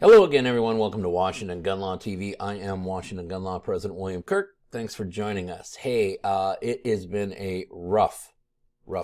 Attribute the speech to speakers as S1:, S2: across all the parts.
S1: Hello again, everyone. Welcome to Washington Gun Law TV. I am Washington Gun Law President William Kirk. Thanks for joining us. Hey, it has been a rough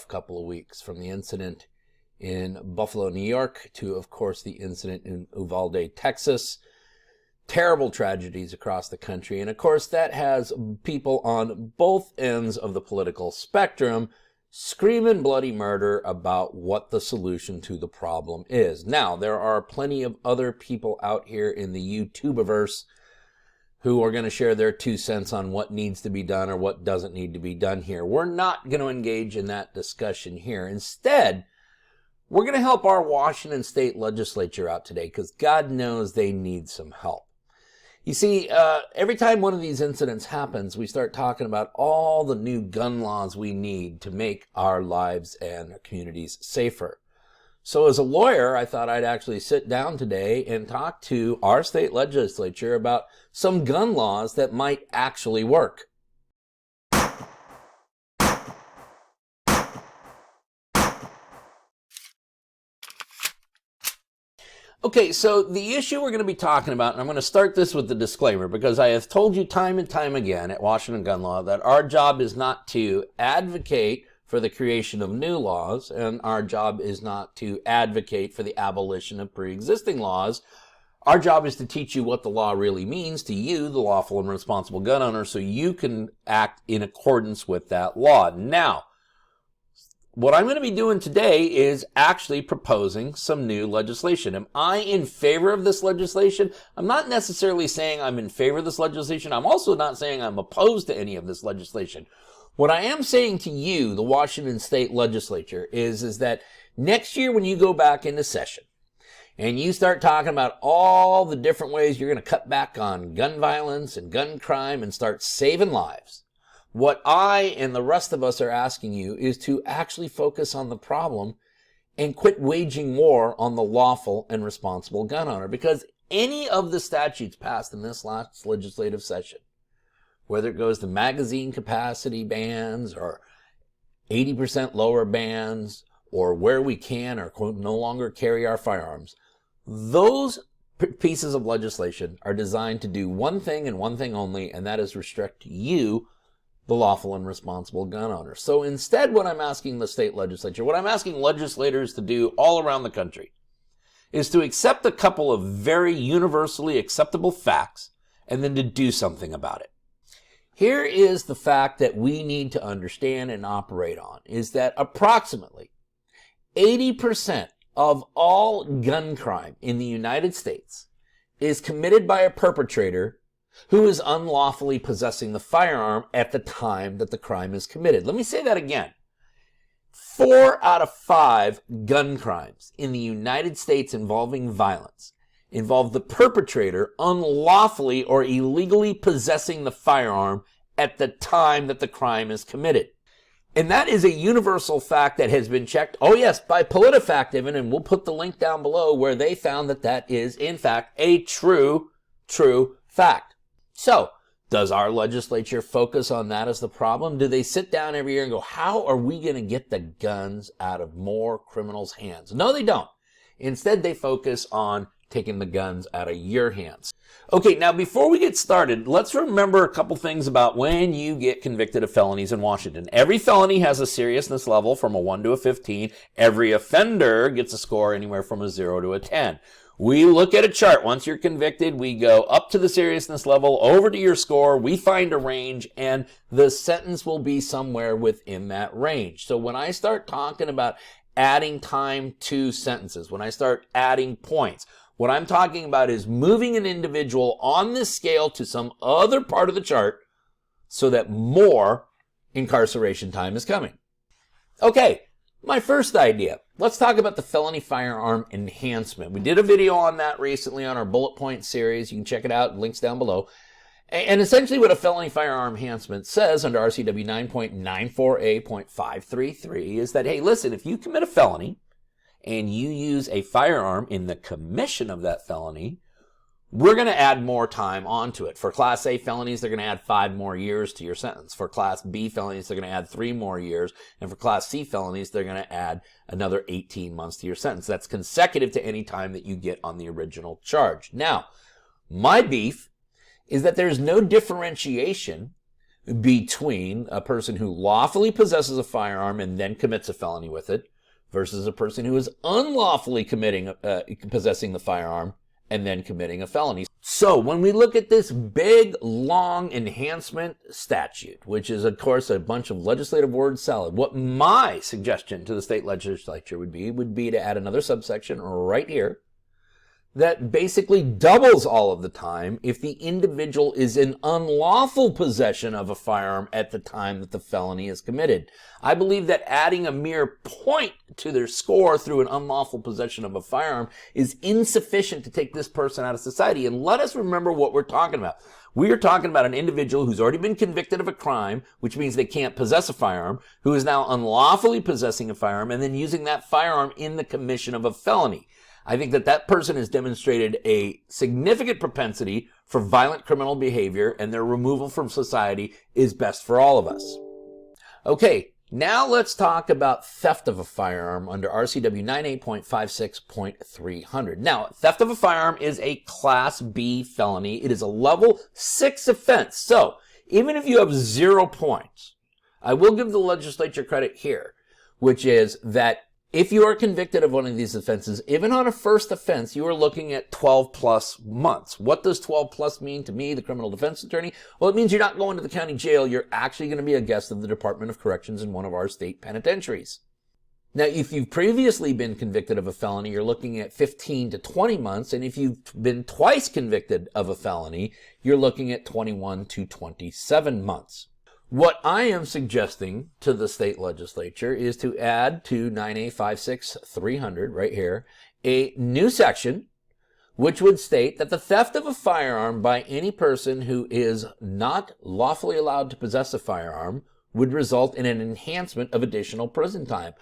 S1: couple of weeks, from the incident in Buffalo, New York, to, of course, the incident in Uvalde, Texas. Terrible tragedies across the country. And, of course, that has people on both ends of the political spectrum screaming bloody murder about what the solution to the problem is. Now, there are plenty of other people out here in the YouTubeverse who are going to share their 2 cents on what needs to be done or what doesn't need to be done here. We're not going to engage in that discussion here. Instead, we're going to help our Washington State legislature out today, because God knows they need some help. You see, every time one of these incidents happens, we start talking about all the new gun laws we need to make our lives and our communities safer. So as a lawyer, I thought I'd actually sit down today and talk to our state legislature about some gun laws that might actually work. Okay, so the issue we're going to be talking about, and I'm going to start this with the disclaimer, because I have told you time and time again at Washington Gun Law that our job is not to advocate for the creation of new laws, and our job is not to advocate for the abolition of pre-existing laws. Our job is to teach you what the law really means to you, the lawful and responsible gun owner, so you can act in accordance with that law. Now, what I'm going to be doing today is actually proposing some new legislation. Am I in favor of this legislation? I'm not necessarily saying I'm in favor of this legislation. I'm also not saying I'm opposed to any of this legislation. What I am saying to you, the Washington State legislature, is that next year when you go back into session and you start talking about all the different ways you're going to cut back on gun violence and gun crime and start saving lives, what I and the rest of us are asking you is to actually focus on the problem and quit waging war on the lawful and responsible gun owner. Because any of the statutes passed in this last legislative session, whether it goes to magazine capacity bans or 80% lower bans, or where we can or no longer carry our firearms, those pieces of legislation are designed to do one thing and one thing only, and that is restrict you, the lawful and responsible gun owner. So instead, what I'm asking the state legislature, what I'm asking legislators to do all around the country, is to accept a couple of very universally acceptable facts and then to do something about it. Here is the fact that we need to understand and operate on, is that approximately 80% of all gun crime in the United States is committed by a perpetrator who is unlawfully possessing the firearm at the time that the crime is committed. Let me say that again. 4 out of 5 gun crimes in the United States involving violence involve the perpetrator unlawfully or illegally possessing the firearm at the time that the crime is committed. And that is a universal fact that has been checked, oh yes, by PolitiFact even, and we'll put the link down below where they found that that is, in fact, a true fact. So, does our legislature focus on that as the problem? Do they sit down every year and go, how are we going to get the guns out of more criminals' hands? No, they don't. Instead, they focus on taking the guns out of your hands. Okay, now before we get started, let's remember a couple things about when you get convicted of felonies in Washington. Every felony has a seriousness level from a 1 to a 15. Every offender gets a score anywhere from a 0 to a 10. We look at a chart. Once you're convicted, we go up to the seriousness level, over to your score, we find a range, and the sentence will be somewhere within that range. So when I start talking about adding time to sentences, when I start adding points, what I'm talking about is moving an individual on this scale to some other part of the chart so that more incarceration time is coming. Okay, my first idea. Let's talk about the felony firearm enhancement. We did a video on that recently on our bullet point series. You can check it out, links down below. And essentially what a felony firearm enhancement says under RCW 9.94A.533 is that, hey, listen, if you commit a felony and you use a firearm in the commission of that felony, we're going to add more time onto it. For Class A felonies, they're going to add 5 more years to your sentence. For Class B felonies, they're going to add 3 more years. And for Class C felonies, they're going to add another 18 months to your sentence. That's consecutive to any time that you get on the original charge. Now, my beef is that there's no differentiation between a person who lawfully possesses a firearm and then commits a felony with it versus a person who is unlawfully possessing the firearm and then committing a felony. So when we look at this big, long enhancement statute, which is, of course, a bunch of legislative word salad, what my suggestion to the state legislature would be to add another subsection right here that basically doubles all of the time if the individual is in unlawful possession of a firearm at the time that the felony is committed. I believe that adding a mere point to their score through an unlawful possession of a firearm is insufficient to take this person out of society. And let us remember what we're talking about. We are talking about an individual who's already been convicted of a crime, which means they can't possess a firearm, who is now unlawfully possessing a firearm and then using that firearm in the commission of a felony. I think that that person has demonstrated a significant propensity for violent criminal behavior, and their removal from society is best for all of us. Okay, now let's talk about theft of a firearm under RCW 98.56.300. Now, theft of a firearm is a Class B felony. It is a level 6 offense. So, even if you have 0 points, I will give the legislature credit here, which is that if you are convicted of one of these offenses, even on a first offense, you are looking at 12 plus months. What does 12 plus mean to me, the criminal defense attorney? Well, it means you're not going to the county jail. You're actually going to be a guest of the Department of Corrections in one of our state penitentiaries. Now, if you've previously been convicted of a felony, you're looking at 15 to 20 months. And if you've been twice convicted of a felony, you're looking at 21 to 27 months. What I am suggesting to the state legislature is to add to 9A56300 right here a new section which would state that the theft of a firearm by any person who is not lawfully allowed to possess a firearm would result in an enhancement of additional prison time.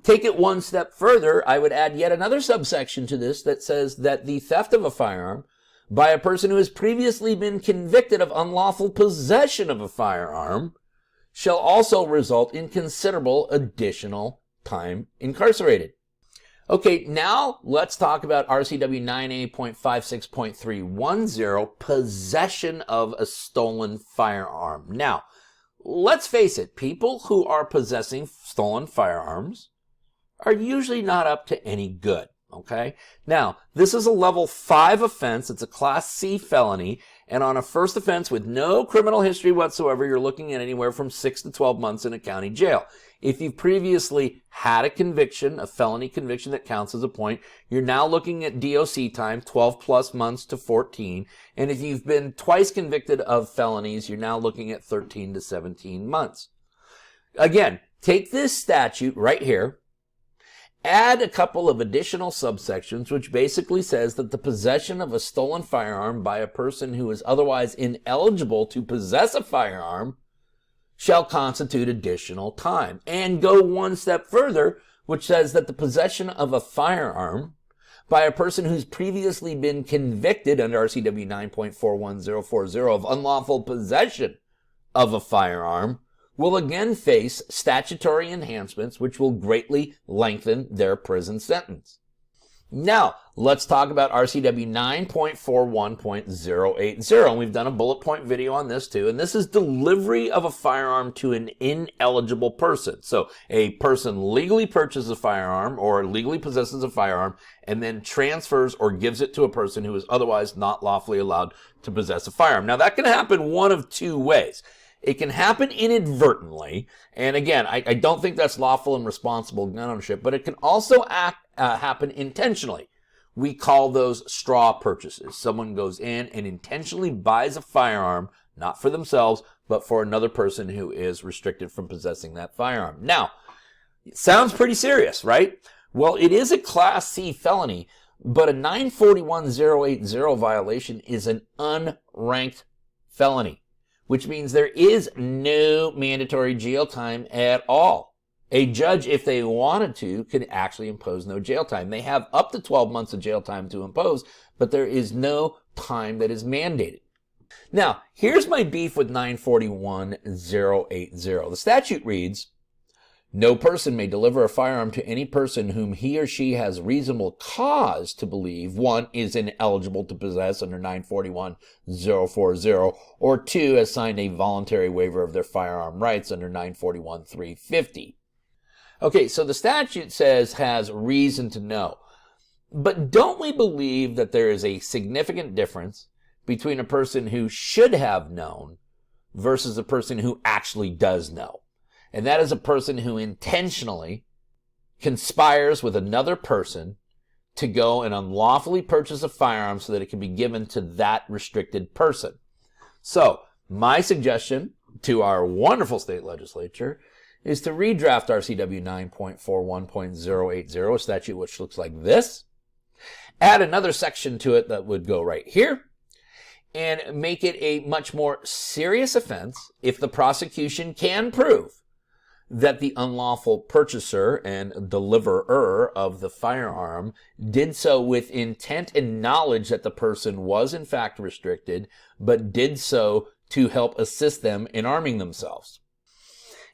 S1: Take it one step further, I would add yet another subsection to this that says that the theft of a firearm by a person who has previously been convicted of unlawful possession of a firearm shall also result in considerable additional time incarcerated. Okay, now let's talk about RCW 9A.56.310, possession of a stolen firearm. Now, let's face it, people who are possessing stolen firearms are usually not up to any good. Okay. Now, this is a level 5 offense. It's a Class C felony. And on a first offense with no criminal history whatsoever, you're looking at anywhere from 6 to 12 months in a county jail. If you've previously had a conviction, a felony conviction that counts as a point, you're now looking at DOC time, 12 plus months to 14. And if you've been twice convicted of felonies, you're now looking at 13 to 17 months. Again, take this statute right here, add a couple of additional subsections, which basically says that the possession of a stolen firearm by a person who is otherwise ineligible to possess a firearm shall constitute additional time. And go one step further, which says that the possession of a firearm by a person who's previously been convicted under RCW 9.41040 of unlawful possession of a firearm will again face statutory enhancements which will greatly lengthen their prison sentence. Now, let's talk about RCW 9.41.080. And we've done a bullet point video on this too. And this is delivery of a firearm to an ineligible person. So a person legally purchases a firearm or legally possesses a firearm and then transfers or gives it to a person who is otherwise not lawfully allowed to possess a firearm. Now, that can happen one of two ways. It can happen inadvertently, and again, I don't think that's lawful and responsible gun ownership, but it can also happen intentionally. We call those straw purchases. Someone goes in and intentionally buys a firearm, not for themselves, but for another person who is restricted from possessing that firearm. Now, it sounds pretty serious, right? Well, it is a Class C felony, but a 941.080 violation is an unranked felony, which means there is no mandatory jail time at all. A judge, if they wanted to, could actually impose no jail time. They have up to 12 months of jail time to impose, but there is no time that is mandated. Now, here's my beef with 941-080. The statute reads, no person may deliver a firearm to any person whom he or she has reasonable cause to believe, 1, is ineligible to possess under 941-040, or 2, has signed a voluntary waiver of their firearm rights under 941-350. Okay, so the statute says has reason to know. But don't we believe that there is a significant difference between a person who should have known versus a person who actually does know? And that is a person who intentionally conspires with another person to go and unlawfully purchase a firearm so that it can be given to that restricted person. So, my suggestion to our wonderful state legislature is to redraft RCW 9.41.080, a statute which looks like this, add another section to it that would go right here, and make it a much more serious offense if the prosecution can prove that the unlawful purchaser and deliverer of the firearm did so with intent and knowledge that the person was in fact restricted, but did so to help assist them in arming themselves.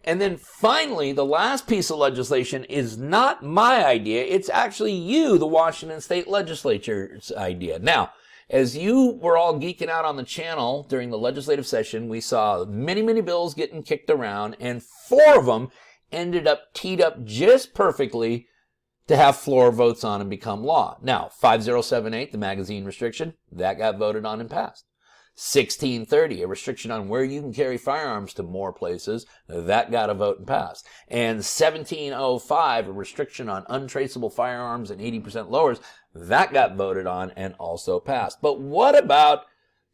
S1: And then finally, the last piece of legislation is not my idea. It's actually you, the Washington State Legislature's idea. Now, as you were all geeking out on the channel during the legislative session, we saw many, many bills getting kicked around, and 4 of them ended up teed up just perfectly to have floor votes on and become law. Now, 5078, the magazine restriction, that got voted on and passed. 1630, a restriction on where you can carry firearms to more places, that got a vote and passed. And 1705, a restriction on untraceable firearms and 80% lowers, that got voted on and also passed. But what about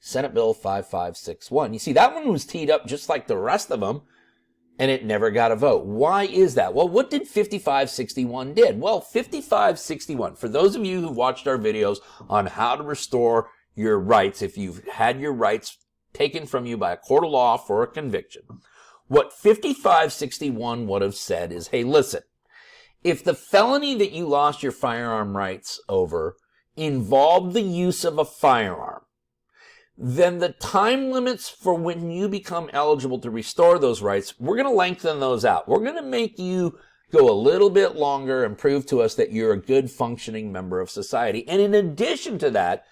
S1: Senate Bill 5561? You see, that one was teed up just like the rest of them, and it never got a vote. Why is that? Well, what did 5561 did? Well, 5561, for those of you who watched our videos on how to restore your rights if you've had your rights taken from you by a court of law for a conviction, what 5561 would have said is, hey, listen, if the felony that you lost your firearm rights over involved the use of a firearm, then the time limits for when you become eligible to restore those rights, we're going to lengthen those out. We're going to make you go a little bit longer and prove to us that you're a good functioning member of society. And in addition to that,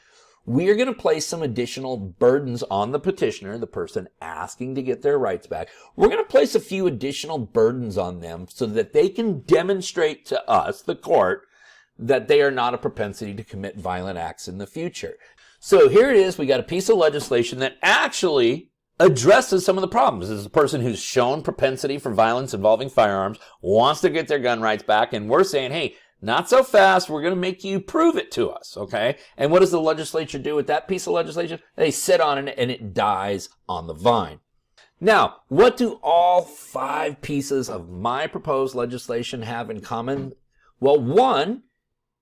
S1: we are going to place some additional burdens on the petitioner, the person asking to get their rights back. We're going to place a few additional burdens on them so that they can demonstrate to us, the court, that they are not a propensity to commit violent acts in the future. So here it is. We got a piece of legislation that actually addresses some of the problems. This is a person who's shown propensity for violence involving firearms, wants to get their gun rights back, and we're saying, hey, not so fast. We're going to make you prove it to us, okay? And what does the legislature do with that piece of legislation? They sit on it and it dies on the vine. Now, what do all 5 pieces of my proposed legislation have in common? Well, 1,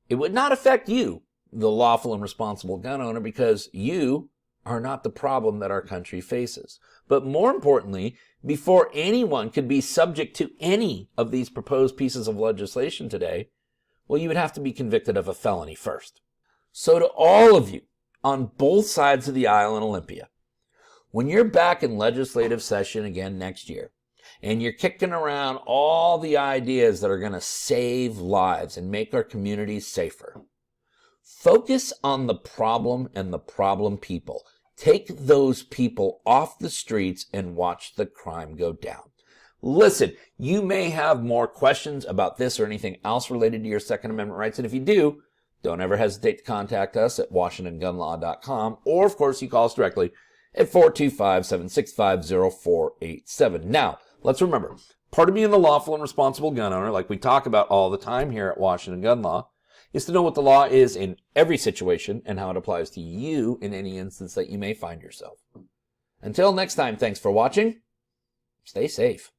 S1: it would not affect you, the lawful and responsible gun owner, because you are not the problem that our country faces. But more importantly, before anyone could be subject to any of these proposed pieces of legislation today, well, you would have to be convicted of a felony first. So to all of you on both sides of the aisle in Olympia, when you're back in legislative session again next year, and you're kicking around all the ideas that are going to save lives and make our communities safer, focus on the problem and the problem people. Take those people off the streets and watch the crime go down. Listen, you may have more questions about this or anything else related to your Second Amendment rights, and if you do, don't ever hesitate to contact us at WashingtonGunLaw.com, or of course you call us directly at 425-765-0487. Now, let's remember, part of being the lawful and responsible gun owner, like we talk about all the time here at Washington Gun Law, is to know what the law is in every situation and how it applies to you in any instance that you may find yourself. Until next time, thanks for watching. Stay safe.